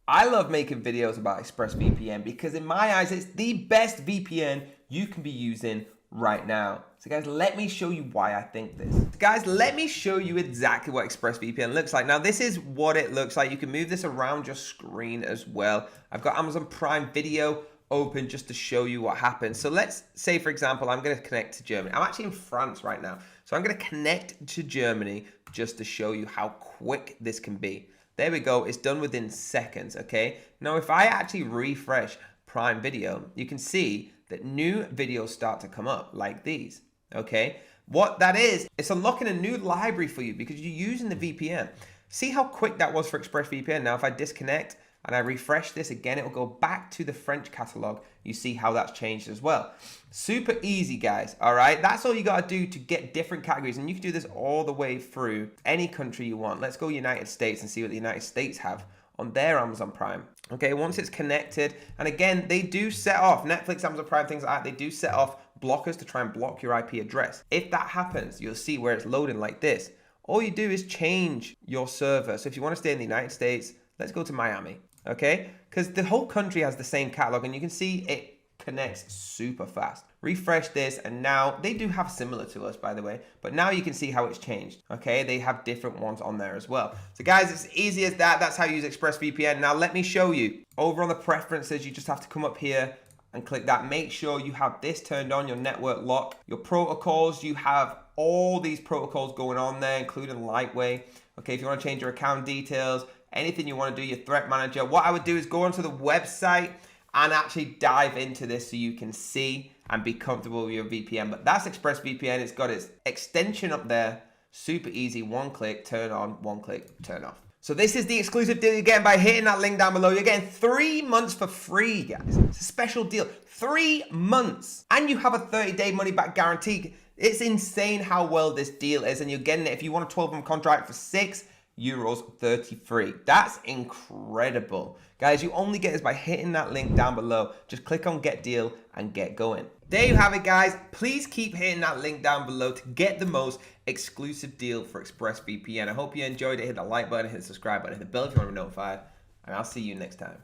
I love making videos about ExpressVPN because in my eyes, it's the best VPN you can be using right now. So guys, let me show you why I think this. So guys, let me show you exactly what ExpressVPN looks like. Now, this is what it looks like. You can move this around your screen as well. I've got Amazon Prime Video open just to show you what happens. So let's say, for example, I'm going to connect to Germany. I'm actually in France right now. So I'm going to connect to Germany just to show you how quick this can be. There we go. It's done within seconds, okay? Now, if I actually refresh Prime Video, you can see that new videos start to come up like these, okay? What that is, it's unlocking a new library for you because you're using the VPN. See how quick that was for ExpressVPN. Now, if I disconnect and I refresh this again, it will go back to the French catalog. You see how that's changed as well. Super easy, guys, all right? That's all you gotta do to get different categories, and you can do this all the way through any country you want. Let's go United States and see what the United States have on their Amazon Prime. Okay, once it's connected, and again, they do set off, Netflix, Amazon Prime, things like that, they do set off blockers to try and block your IP address. If that happens, you'll see where it's loading like this. All you do is change your server. So if you wanna stay in the United States, let's go to Miami. Okay, because the whole country has the same catalog, and you can see it connects super fast. Refresh this, and now they do have similar to us, by the way, but now you can see how it's changed. Okay, they have different ones on there as well. So guys, it's easy as that. That's how you use ExpressVPN. Now let me show you. Over on the preferences, you just have to come up here and click that. Make sure you have this turned on, your network lock, your protocols. You have all these protocols going on there, including Lightway. Okay, if you want to change your account details, anything you want to do, your threat manager, what I would do is go onto the website and actually dive into this so you can see and be comfortable with your VPN. But that's ExpressVPN. It's got its extension up there. Super easy. One click, turn on, one click, turn off. So this is the exclusive deal you're getting by hitting that link down below. You're getting 3 months for free, guys. It's a special deal. 3 months. And you have a 30-day money-back guarantee. It's insane how well this deal is. And you're getting it if you want a 12-month contract for €6.33. That's incredible. Guys, you only get this by hitting that link down below. Just click on Get Deal and get going. There you have it, guys. Please keep hitting that link down below to get the most exclusive deal for ExpressVPN. I hope you enjoyed it. Hit the like button, hit the subscribe button, hit the bell if you want to be notified, and I'll see you next time.